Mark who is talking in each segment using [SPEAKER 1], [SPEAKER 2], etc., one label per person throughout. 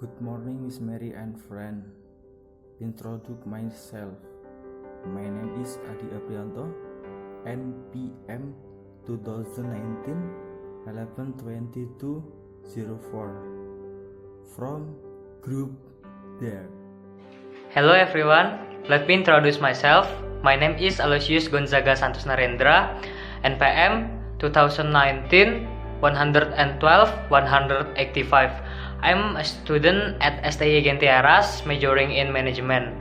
[SPEAKER 1] Good morning, Miss Mary and friend. Introduce myself. My name is Adi Aprianto, NPM 2019 11/22/04 from Group There.
[SPEAKER 2] Hello everyone, let me introduce myself. My name is Aloysius Gonzaga Santos Narendra, NPM 2019 112-185. I'm a student at STI Gentiaras, majoring in management.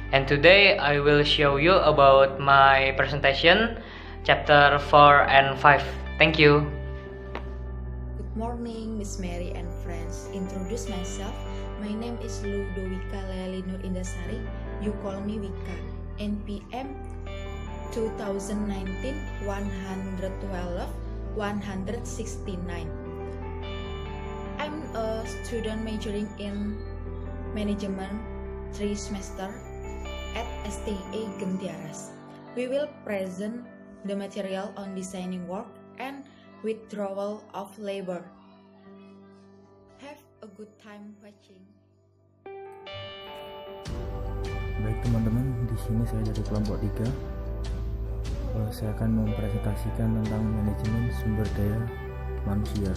[SPEAKER 2] And today I will show you about my presentation, chapter 4 and 5. Thank you.
[SPEAKER 3] Good morning, Miss Mary and friends. Introduce myself. My name is Ludovika Leali Nur Indasari. You call me Wika. NPM 2019 112-169. I'm a student majoring in management 3 semester at STI Gentiaras. We will present the material on designing work and withdrawal of labor. Have a good time watching.
[SPEAKER 1] Baik teman-teman, di sini saya dari kelompok 3. Saya akan mempresentasikan tentang manajemen sumber daya manusia.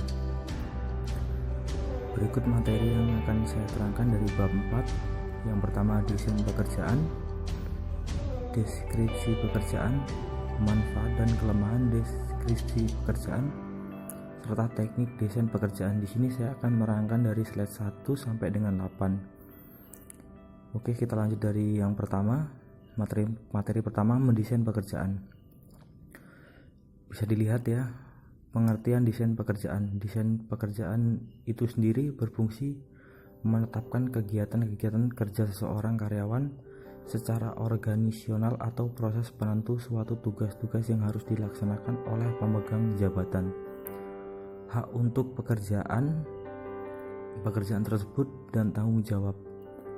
[SPEAKER 1] Berikut materi yang akan saya terangkan dari bab 4. Yang pertama, desain pekerjaan, deskripsi pekerjaan, manfaat dan kelemahan deskripsi pekerjaan, serta teknik desain pekerjaan. Di sini saya akan merangkan dari slide 1 sampai dengan 8. Oke, kita lanjut dari yang pertama. Materi pertama, mendesain pekerjaan. Bisa dilihat ya, pengertian desain pekerjaan. Desain pekerjaan itu sendiri berfungsi menetapkan kegiatan-kegiatan kerja seseorang karyawan secara organisasional atau proses penentu suatu tugas-tugas yang harus dilaksanakan oleh pemegang jabatan. Hak untuk pekerjaan tersebut dan tanggung jawab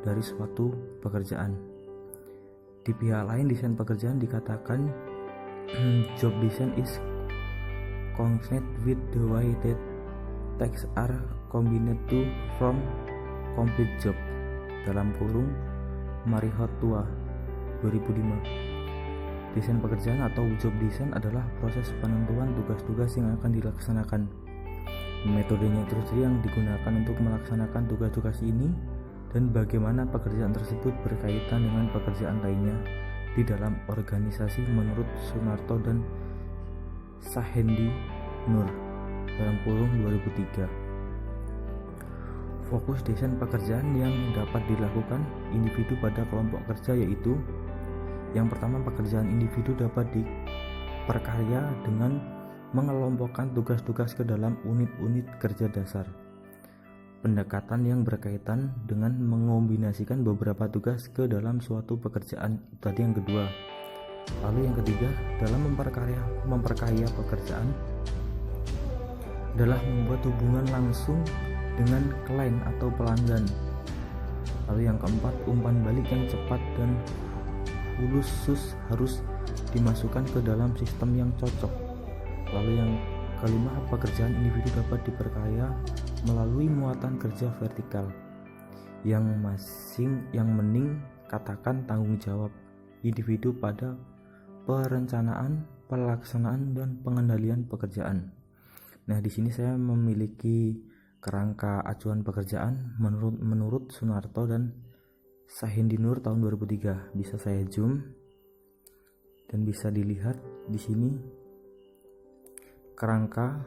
[SPEAKER 1] dari suatu pekerjaan. Di pihak lain, desain pekerjaan dikatakan job design is concerned with the way that tasks are combined to form complete job. Dalam kurung Marihot Tua 2005. Desain pekerjaan atau job design adalah proses penentuan tugas-tugas yang akan dilaksanakan. Metodenya itu sendiri yang digunakan untuk melaksanakan tugas-tugas ini dan bagaimana pekerjaan tersebut berkaitan dengan pekerjaan lainnya di dalam organisasi menurut Sunarto dan Sahendi Nur dalam kurung 2003. Fokus desain pekerjaan yang dapat dilakukan individu pada kelompok kerja yaitu: yang pertama, pekerjaan individu dapat diperkaya dengan mengelompokkan tugas-tugas ke dalam unit-unit kerja dasar. Pendekatan yang berkaitan dengan mengombinasikan beberapa tugas ke dalam suatu pekerjaan. Tadi yang kedua. Lalu yang ketiga, dalam memperkaya pekerjaan adalah membuat hubungan langsung dengan klien atau pelanggan. Lalu yang keempat, umpan balik yang cepat dan khusus harus dimasukkan ke dalam sistem yang cocok. Lalu yang kelima, pekerjaan individu dapat diperkaya melalui muatan kerja vertikal. Yang meningkatkan tanggung jawab individu pada perencanaan, pelaksanaan dan pengendalian pekerjaan. Nah, di sini saya memiliki kerangka acuan pekerjaan menurut Sunarto dan Sahendi Nur tahun 2003. Bisa saya zoom dan bisa dilihat di sini kerangka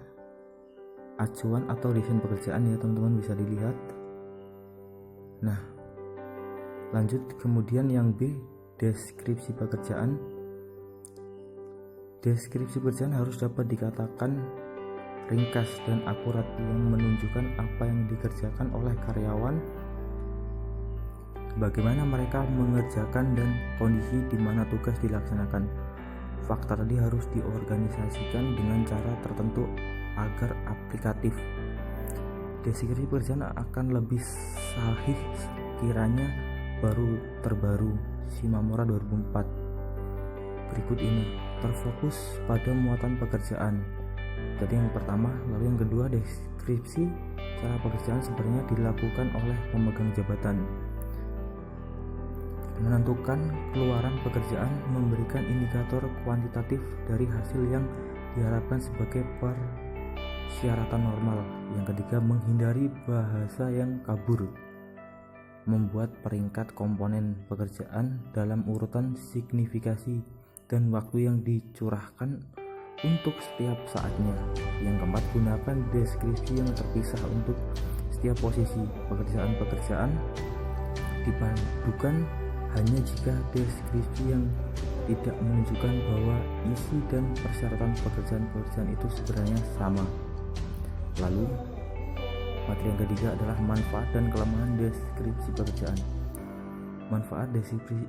[SPEAKER 1] acuan atau desain pekerjaan ya teman-teman, bisa dilihat. Nah, lanjut kemudian yang B, deskripsi pekerjaan. Deskripsi pekerjaan harus dapat dikatakan ringkas dan akurat yang menunjukkan apa yang dikerjakan oleh karyawan, bagaimana mereka mengerjakan dan kondisi di mana tugas dilaksanakan. Fakta tadi harus diorganisasikan dengan cara tertentu agar aplikatif. Deskripsi pekerjaan akan lebih sahih sekiranya terbaru Shimamura 2004. Berikut ini terfokus pada muatan pekerjaan. Jadi yang pertama, lalu yang kedua deskripsi secara pekerjaan sebenarnya dilakukan oleh pemegang jabatan. Menentukan keluaran pekerjaan, memberikan indikator kuantitatif dari hasil yang diharapkan sebagai persyaratan normal. Yang ketiga, menghindari bahasa yang kabur, membuat peringkat komponen pekerjaan dalam urutan signifikasi dan waktu yang dicurahkan untuk setiap saatnya. Yang keempat, gunakan deskripsi yang terpisah untuk setiap posisi pekerjaan dipadukan hanya jika deskripsi yang tidak menunjukkan bahwa isi dan persyaratan pekerjaan itu sebenarnya sama. Lalu materi yang ketiga adalah manfaat dan kelemahan deskripsi pekerjaan. Manfaat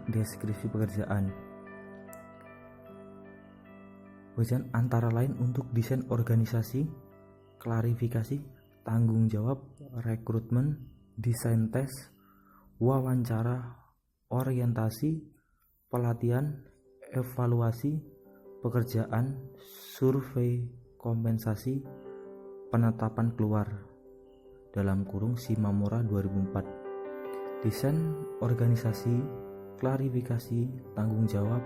[SPEAKER 1] deskripsi pekerjaan antara lain untuk desain organisasi, klarifikasi, tanggung jawab, rekrutmen, desain tes, wawancara, orientasi, pelatihan, evaluasi pekerjaan, survei kompensasi, penetapan keluar (Shimamura 2004). Desain organisasi, klarifikasi, tanggung jawab,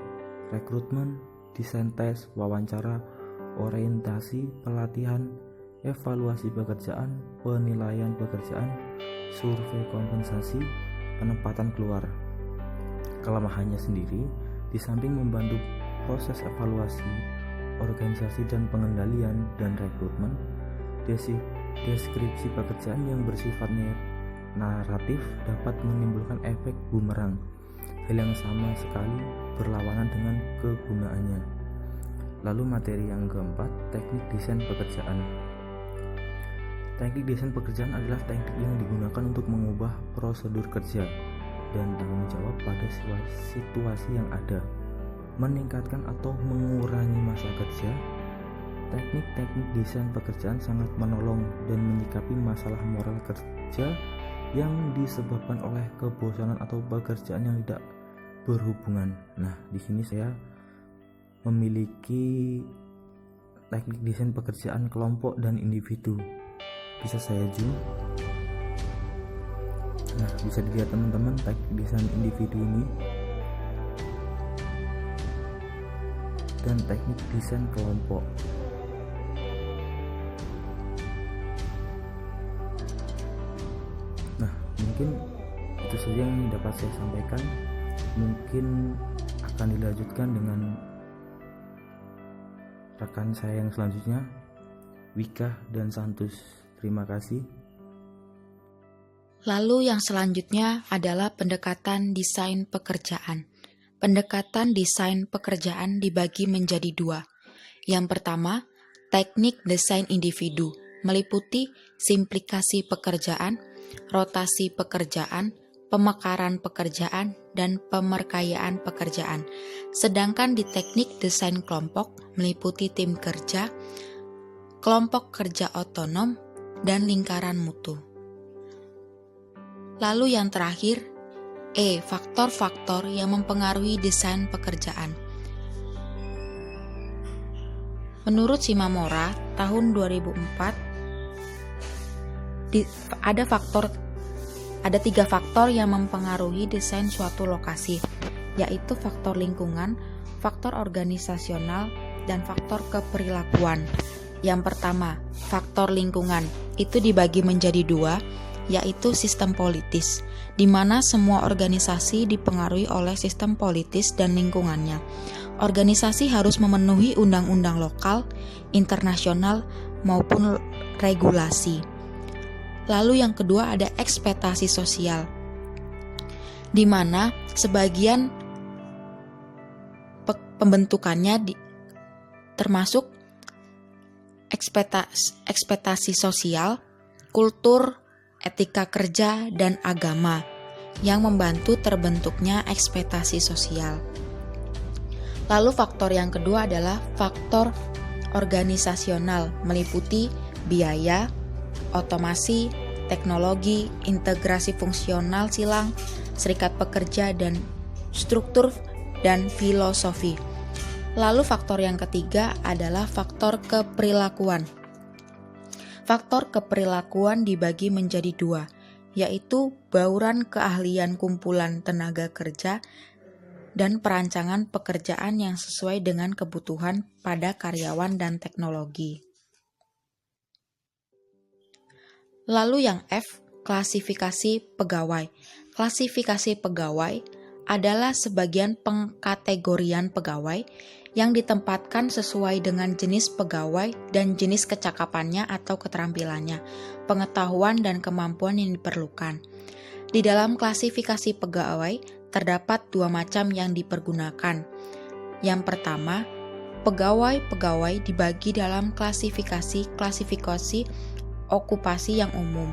[SPEAKER 1] rekrutmen, desain tes, wawancara, orientasi, pelatihan, evaluasi pekerjaan, penilaian pekerjaan, survei kompensasi, penempatan keluar. Kelemahannya sendiri, di samping membantu proses evaluasi, organisasi dan pengendalian dan rekrutmen, deskripsi pekerjaan yang bersifatnya naratif dapat menimbulkan efek bumerang, hal yang sama sekali berlawanan dengan kegunaannya. Lalu materi yang keempat, teknik desain pekerjaan. Teknik desain pekerjaan adalah teknik yang digunakan untuk mengubah prosedur kerja dan tanggung jawab pada situasi yang ada, meningkatkan atau mengurangi masa kerja. Teknik-teknik desain pekerjaan sangat menolong dan menyikapi masalah moral kerja yang disebabkan oleh kebosanan atau pekerjaan yang tidak berhubungan. Nah, di sini saya memiliki teknik desain pekerjaan kelompok dan individu. Bisa saya zoom. Nah, bisa dilihat teman-teman teknik desain individu ini dan teknik desain kelompok. Nah, mungkin itu saja yang dapat saya sampaikan. Mungkin akan dilanjutkan dengan rekan saya yang selanjutnya, Wika dan Santus. Terima kasih.
[SPEAKER 3] Lalu yang selanjutnya adalah pendekatan desain pekerjaan. Pendekatan desain pekerjaan dibagi menjadi dua. Yang pertama, teknik desain individu, meliputi simplikasi pekerjaan, rotasi pekerjaan, pemekaran pekerjaan, dan pemerkayaan pekerjaan. Sedangkan di teknik desain kelompok meliputi tim kerja, kelompok kerja otonom, dan lingkaran mutu. Lalu yang terakhir, faktor-faktor yang mempengaruhi desain pekerjaan. Menurut Shimamura tahun 2004, ada 3 faktor yang mempengaruhi desain suatu lokasi, yaitu faktor lingkungan, faktor organisasional, dan faktor keperilakuan. Yang pertama, faktor lingkungan itu dibagi menjadi 2, yaitu sistem politis, di mana semua organisasi dipengaruhi oleh sistem politis dan lingkungannya. Organisasi harus memenuhi undang-undang lokal, internasional, maupun regulasi. Lalu yang kedua ada ekspektasi sosial, di mana sebagian pembentukannya termasuk ekspektasi sosial, kultur, etika kerja, dan agama yang membantu terbentuknya ekspektasi sosial. Lalu faktor yang kedua adalah faktor organisasional, meliputi biaya, otomasi, teknologi, integrasi fungsional silang, serikat pekerja, dan struktur dan filosofi. Lalu faktor yang ketiga adalah faktor keperilakuan. Faktor keperilakuan dibagi menjadi dua, yaitu bauran keahlian kumpulan tenaga kerja dan perancangan pekerjaan yang sesuai dengan kebutuhan pada karyawan dan teknologi. Lalu yang F, klasifikasi pegawai. Klasifikasi pegawai adalah sebagian pengkategorian pegawai yang ditempatkan sesuai dengan jenis pegawai dan jenis kecakapannya atau keterampilannya, pengetahuan dan kemampuan yang diperlukan. Di dalam klasifikasi pegawai, terdapat dua macam yang dipergunakan. Yang pertama, pegawai-pegawai dibagi dalam klasifikasi okupasi yang umum.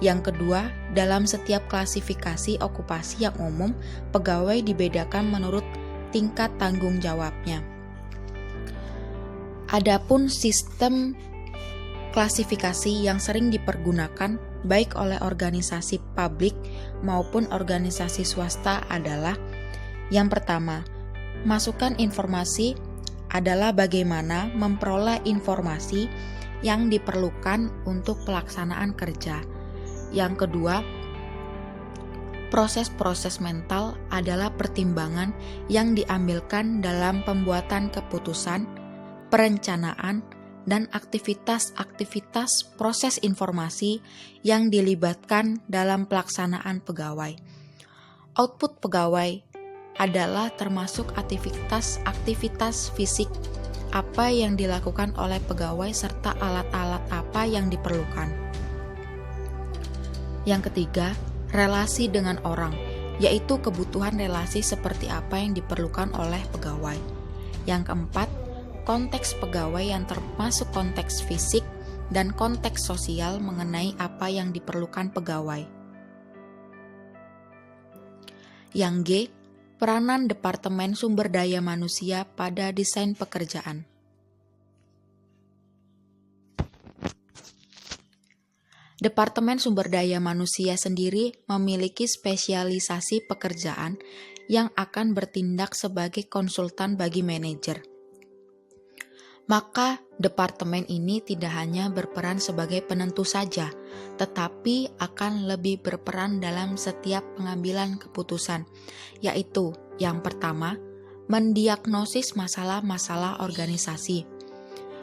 [SPEAKER 3] Yang kedua, dalam setiap klasifikasi okupasi yang umum, pegawai dibedakan menurut tingkat tanggung jawabnya. Adapun sistem klasifikasi yang sering dipergunakan baik oleh organisasi publik maupun organisasi swasta adalah: yang pertama, masukan informasi adalah bagaimana memperoleh informasi yang diperlukan untuk pelaksanaan kerja. Yang kedua, proses-proses mental adalah pertimbangan yang diambilkan dalam pembuatan keputusan, perencanaan, dan aktivitas-aktivitas proses informasi yang dilibatkan dalam pelaksanaan pegawai. Output pegawai adalah termasuk aktivitas fisik apa yang dilakukan oleh pegawai serta alat-alat apa yang diperlukan. Yang ketiga, relasi dengan orang, yaitu kebutuhan relasi seperti apa yang diperlukan oleh pegawai. Yang keempat, konteks pegawai yang termasuk konteks fisik dan konteks sosial mengenai apa yang diperlukan pegawai. Yang G, peranan Departemen Sumber Daya Manusia pada desain pekerjaan. Departemen Sumber Daya Manusia sendiri memiliki spesialisasi pekerjaan yang akan bertindak sebagai konsultan bagi manajer. Maka, departemen ini tidak hanya berperan sebagai penentu saja, tetapi akan lebih berperan dalam setiap pengambilan keputusan, yaitu yang pertama, mendiagnosis masalah-masalah organisasi.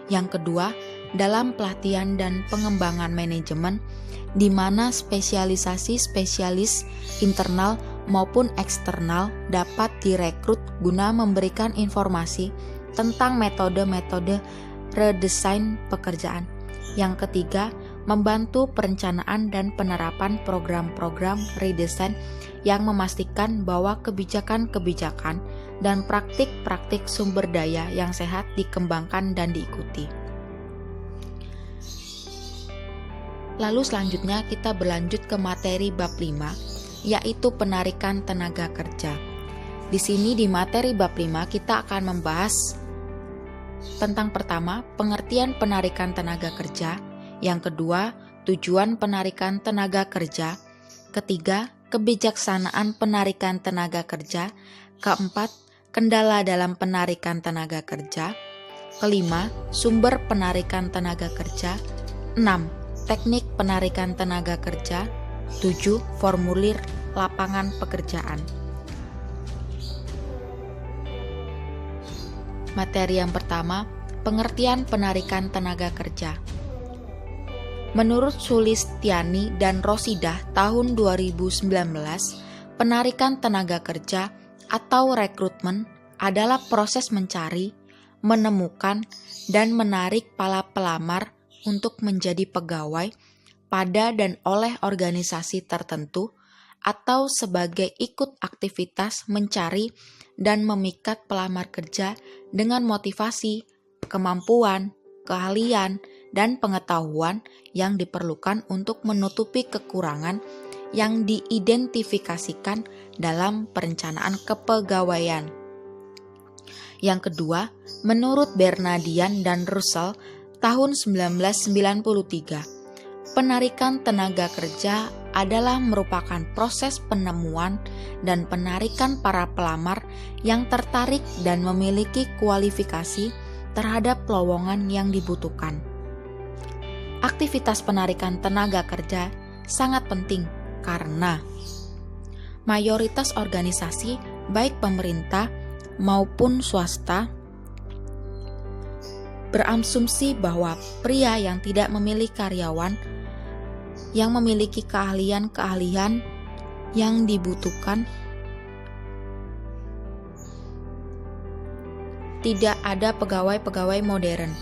[SPEAKER 3] Yang kedua, dalam pelatihan dan pengembangan manajemen, di mana spesialisasi-spesialis internal maupun eksternal dapat direkrut guna memberikan informasi tentang metode-metode redesain pekerjaan. Yang ketiga, membantu perencanaan dan penerapan program-program redesain yang memastikan bahwa kebijakan-kebijakan dan praktik-praktik sumber daya yang sehat dikembangkan dan diikuti. Lalu selanjutnya kita berlanjut ke materi bab 5, yaitu penarikan tenaga kerja. Di sini di materi bab 5 kita akan membahas tentang pertama, pengertian penarikan tenaga kerja, yang kedua, tujuan penarikan tenaga kerja, ketiga, kebijaksanaan penarikan tenaga kerja, keempat, kendala dalam penarikan tenaga kerja, kelima, sumber penarikan tenaga kerja, 6. Teknik penarikan tenaga kerja, 7. Formulir lapangan pekerjaan. Materi yang pertama, pengertian penarikan tenaga kerja. Menurut Sulistiani dan Rosidah tahun 2019, penarikan tenaga kerja atau rekrutmen adalah proses mencari, menemukan, dan menarik para pelamar untuk menjadi pegawai pada dan oleh organisasi tertentu atau sebagai ikut aktivitas mencari dan memikat pelamar kerja dengan motivasi, kemampuan, keahlian, dan pengetahuan yang diperlukan untuk menutupi kekurangan yang diidentifikasikan dalam perencanaan kepegawaian. Yang kedua, menurut Bernardian dan Russell tahun 1993, penarikan tenaga kerja adalah merupakan proses penemuan dan penarikan para pelamar yang tertarik dan memiliki kualifikasi terhadap lowongan yang dibutuhkan. aktivitas penarikan tenaga kerja sangat penting karena mayoritas organisasi, baik pemerintah maupun swasta, berasumsi bahwa pria yang tidak memiliki karyawan yang memiliki keahlian-keahlian yang dibutuhkan tidak ada pegawai-pegawai modern.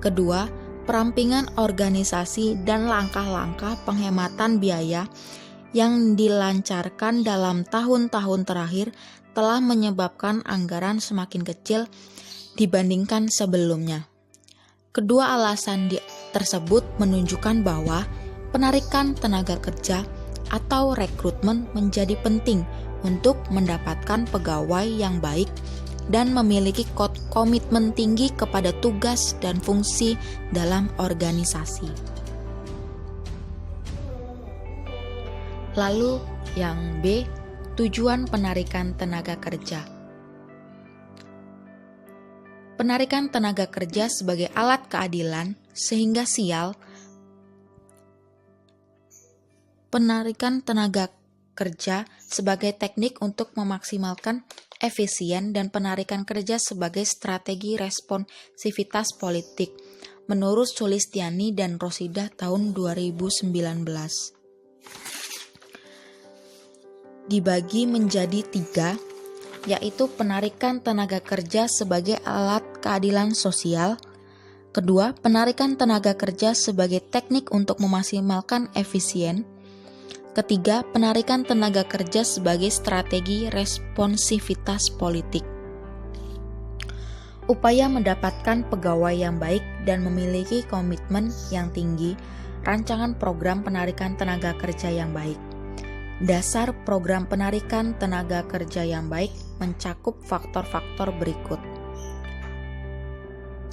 [SPEAKER 3] Kedua, perampingan organisasi dan langkah-langkah penghematan biaya yang dilancarkan dalam tahun-tahun terakhir telah menyebabkan anggaran semakin kecil dibandingkan sebelumnya. Kedua alasan tersebut menunjukkan bahwa penarikan tenaga kerja atau rekrutmen menjadi penting untuk mendapatkan pegawai yang baik dan memiliki komitmen tinggi kepada tugas dan fungsi dalam organisasi. Lalu yang B, tujuan penarikan tenaga kerja. Penarikan tenaga kerja sebagai alat keadilan sehingga sial. Penarikan tenaga kerja sebagai teknik untuk memaksimalkan efisien dan penarikan kerja sebagai strategi responsivitas politik menurut Sulistiani dan Rosidah tahun 2019. Dibagi menjadi 3, yaitu penarikan tenaga kerja sebagai alat keadilan sosial. Kedua, penarikan tenaga kerja sebagai teknik untuk memaksimalkan efisien. Ketiga, penarikan tenaga kerja sebagai strategi responsivitas politik. Upaya mendapatkan pegawai yang baik dan memiliki komitmen yang tinggi, rancangan program penarikan tenaga kerja yang baik. Dasar program penarikan tenaga kerja yang baik mencakup faktor-faktor berikut.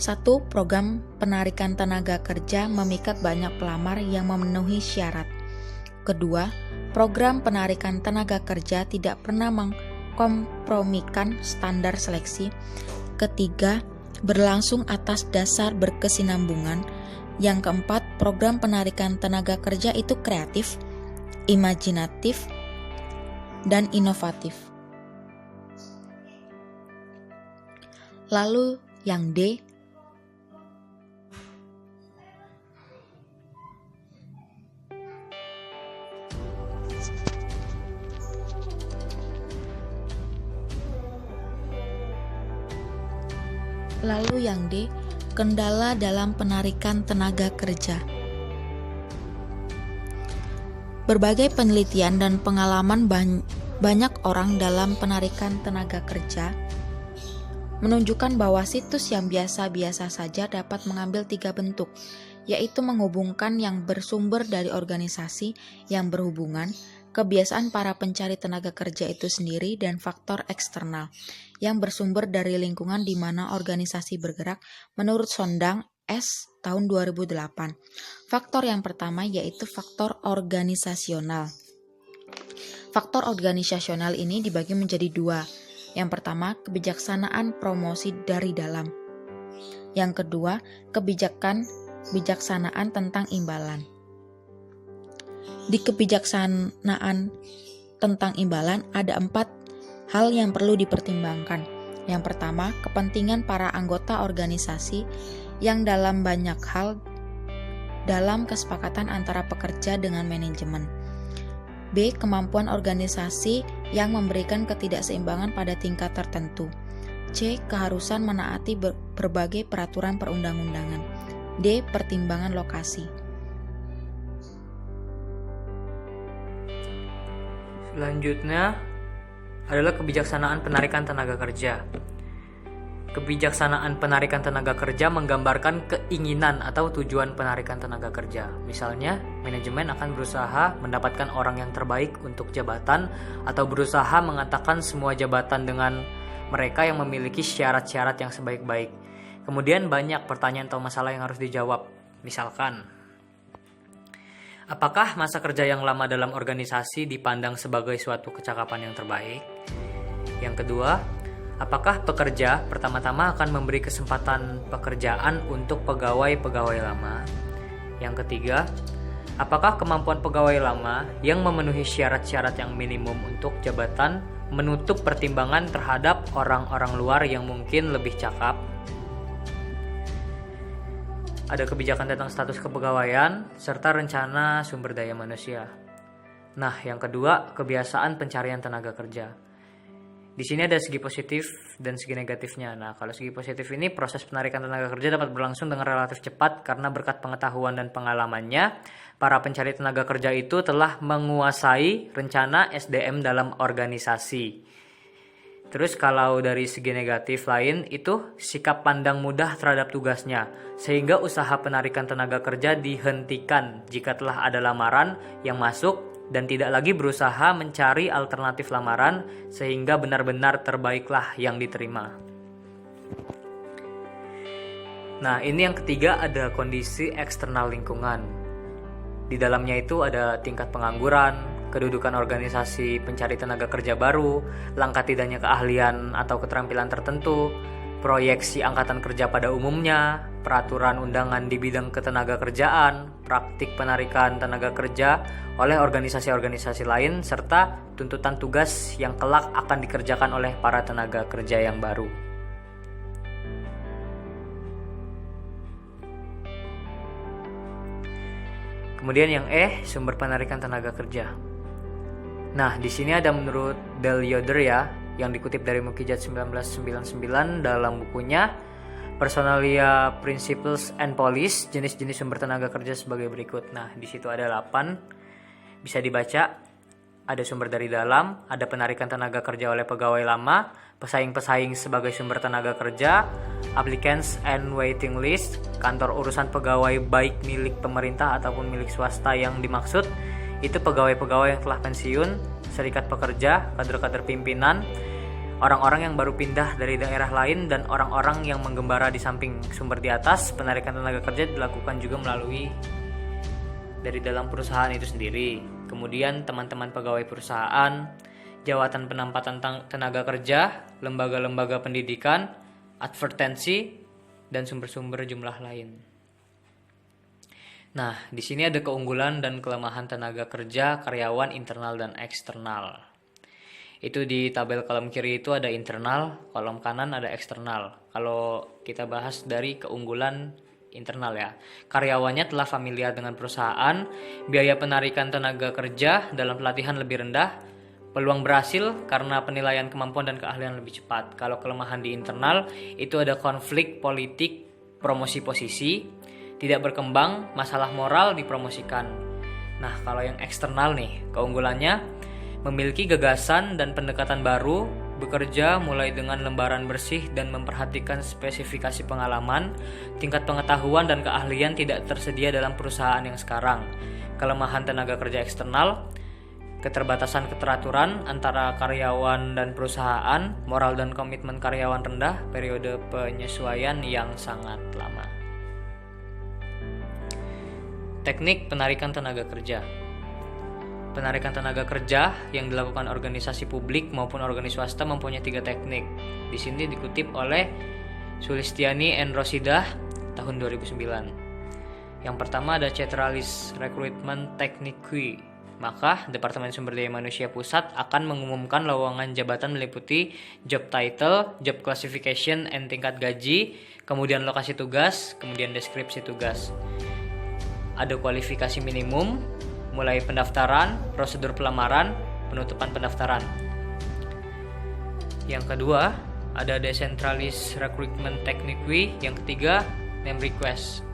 [SPEAKER 3] 1. Program penarikan tenaga kerja memikat banyak pelamar yang memenuhi syarat. Kedua, program penarikan tenaga kerja tidak pernah mengkompromikan standar seleksi. Ketiga, berlangsung atas dasar berkesinambungan. Yang keempat, program penarikan tenaga kerja itu kreatif, imajinatif, dan inovatif. Lalu yang D, kendala dalam penarikan tenaga kerja. Berbagai penelitian dan pengalaman banyak orang dalam penarikan tenaga kerja menunjukkan bahwa situs yang biasa-biasa saja dapat mengambil 3 bentuk, yaitu menghubungkan yang bersumber dari organisasi yang berhubungan, kebiasaan para pencari tenaga kerja itu sendiri, dan faktor eksternal yang bersumber dari lingkungan di mana organisasi bergerak menurut Sondang S. tahun 2008. Faktor yang pertama yaitu faktor organisasional. Faktor organisasional ini dibagi menjadi 2. Yang pertama, kebijaksanaan promosi dari dalam. Yang kedua, kebijaksanaan tentang imbalan. Di kebijaksanaan tentang imbalan ada 4 hal yang perlu dipertimbangkan. Yang pertama, kepentingan para anggota organisasi yang dalam banyak hal dalam kesepakatan antara pekerja dengan manajemen. B. Kemampuan organisasi yang memberikan ketidakseimbangan pada tingkat tertentu. C. Keharusan menaati berbagai peraturan perundang-undangan. D. Pertimbangan lokasi.
[SPEAKER 2] Selanjutnya adalah kebijaksanaan penarikan tenaga kerja. Kebijaksanaan penarikan tenaga kerja menggambarkan keinginan atau tujuan penarikan tenaga kerja. Misalnya, manajemen akan berusaha mendapatkan orang yang terbaik untuk jabatan atau berusaha mengatakan semua jabatan dengan mereka yang memiliki syarat-syarat yang sebaik-baik. Kemudian banyak pertanyaan atau masalah yang harus dijawab. Misalkan, apakah masa kerja yang lama dalam organisasi dipandang sebagai suatu kecakapan yang terbaik? Yang kedua, Apakah pekerja pertama-tama akan memberi kesempatan pekerjaan untuk pegawai-pegawai lama? Yang ketiga, apakah kemampuan pegawai lama yang memenuhi syarat-syarat yang minimum untuk jabatan menutup pertimbangan terhadap orang-orang luar yang mungkin lebih cakap? Ada kebijakan tentang status kepegawaian serta rencana sumber daya manusia. Nah, yang kedua, kebiasaan pencarian tenaga kerja. Di sini ada segi positif dan segi negatifnya. Nah, kalau segi positif ini, proses penarikan tenaga kerja dapat berlangsung dengan relatif cepat karena berkat pengetahuan dan pengalamannya, para pencari tenaga kerja itu telah menguasai rencana SDM dalam organisasi. Terus kalau dari segi negatif lain, itu sikap pandang mudah terhadap tugasnya, sehingga usaha penarikan tenaga kerja dihentikan jika telah ada lamaran yang masuk dan tidak lagi berusaha mencari alternatif lamaran sehingga benar-benar terbaiklah yang diterima. Nah, ini yang ketiga, ada kondisi eksternal lingkungan. Di dalamnya itu ada tingkat pengangguran, kedudukan organisasi pencari tenaga kerja baru, langkah tidaknya keahlian atau keterampilan tertentu, proyeksi angkatan kerja pada umumnya, peraturan undangan di bidang ketenaga kerjaan, praktik penarikan tenaga kerja oleh organisasi-organisasi lain, serta tuntutan tugas yang kelak akan dikerjakan oleh para tenaga kerja yang baru. Kemudian yang sumber penarikan tenaga kerja. Nah, di sini ada menurut Del Yoder ya, yang dikutip dari Mukijat 1999 dalam bukunya Personalia Principles and Policies, jenis-jenis sumber tenaga kerja sebagai berikut. Nah, di situ ada 8. Bisa dibaca. Ada sumber dari dalam, ada penarikan tenaga kerja oleh pegawai lama, pesaing-pesaing sebagai sumber tenaga kerja, applicants and waiting list, kantor urusan pegawai baik milik pemerintah ataupun milik swasta yang dimaksud, itu pegawai-pegawai yang telah pensiun, serikat pekerja, kader-kader pimpinan, orang-orang yang baru pindah dari daerah lain, dan orang-orang yang menggembara di samping sumber di atas. Penarikan tenaga kerja dilakukan juga melalui dari dalam perusahaan itu sendiri. Kemudian teman-teman pegawai perusahaan, jawatan penempatan tenaga kerja, lembaga-lembaga pendidikan, advertensi, dan sumber-sumber jumlah lain. Nah, di sini ada keunggulan dan kelemahan tenaga kerja karyawan internal dan eksternal. Itu di tabel kolom kiri itu ada internal, kolom kanan ada eksternal. Kalau kita bahas dari keunggulan internal ya, karyawannya telah familiar dengan perusahaan, biaya penarikan tenaga kerja dalam pelatihan lebih rendah, peluang berhasil karena penilaian kemampuan dan keahlian lebih cepat. Kalau kelemahan di internal itu ada konflik politik, promosi posisi, tidak berkembang, masalah moral dipromosikan. Nah, kalau yang eksternal nih, keunggulannya memiliki gagasan dan pendekatan baru, bekerja mulai dengan lembaran bersih dan memperhatikan spesifikasi pengalaman, tingkat pengetahuan dan keahlian tidak tersedia dalam perusahaan yang sekarang. Kelemahan tenaga kerja eksternal, keterbatasan keteraturan antara karyawan dan perusahaan, moral dan komitmen karyawan rendah, periode penyesuaian yang sangat lama. Teknik penarikan tenaga kerja. Penarikan tenaga kerja yang dilakukan organisasi publik maupun organisasi swasta mempunyai 3 teknik. Di sini dikutip oleh Sulistiani and Rosidah tahun 2009. Yang pertama ada Centralized Recruitment Technique. Maka Departemen Sumber Daya Manusia Pusat akan mengumumkan lowongan jabatan meliputi job title, job classification, and tingkat gaji, kemudian lokasi tugas, kemudian deskripsi tugas. Ada kualifikasi minimum, mulai pendaftaran, prosedur pelamaran, penutupan pendaftaran. Yang kedua, ada Decentralized Recruitment Technique. Yang ketiga, name request.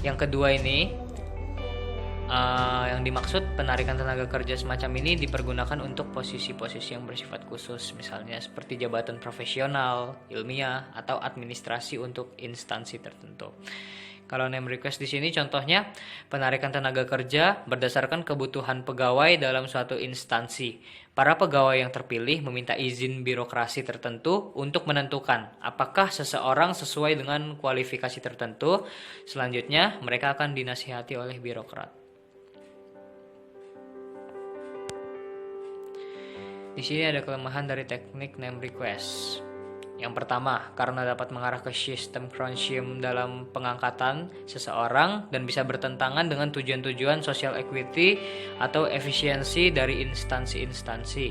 [SPEAKER 2] Yang kedua ini, yang dimaksud penarikan tenaga kerja semacam ini dipergunakan untuk posisi-posisi yang bersifat khusus, misalnya seperti jabatan profesional, ilmiah, atau administrasi untuk instansi tertentu. Kalau name request di sini contohnya penarikan tenaga kerja berdasarkan kebutuhan pegawai dalam suatu instansi. Para pegawai yang terpilih meminta izin birokrasi tertentu untuk menentukan apakah seseorang sesuai dengan kualifikasi tertentu. Selanjutnya mereka akan dinasihati oleh birokrat. Di sini ada kelemahan dari teknik name request. Yang pertama, karena dapat mengarah ke sistem Crunchium dalam pengangkatan seseorang dan bisa bertentangan dengan tujuan-tujuan social equity atau efisiensi dari instansi-instansi.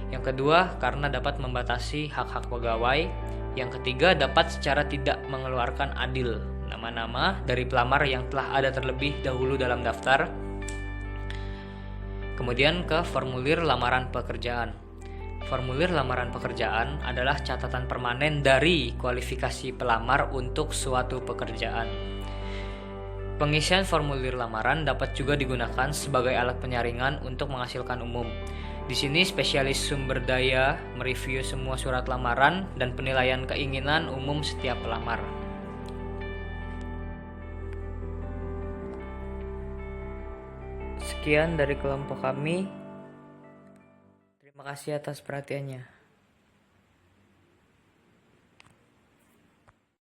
[SPEAKER 2] Yang kedua, karena dapat membatasi hak-hak pegawai. Yang ketiga, dapat secara tidak mengeluarkan adil nama-nama dari pelamar yang telah ada terlebih dahulu dalam daftar. Kemudian ke formulir lamaran pekerjaan. Formulir lamaran pekerjaan adalah catatan permanen dari kualifikasi pelamar untuk suatu pekerjaan. Pengisian formulir lamaran dapat juga digunakan sebagai alat penyaringan untuk menghasilkan umum. Di sini spesialis sumber daya mereview semua surat lamaran dan penilaian keinginan umum setiap pelamar. Sekian dari kelompok kami. Terima kasih atas perhatiannya.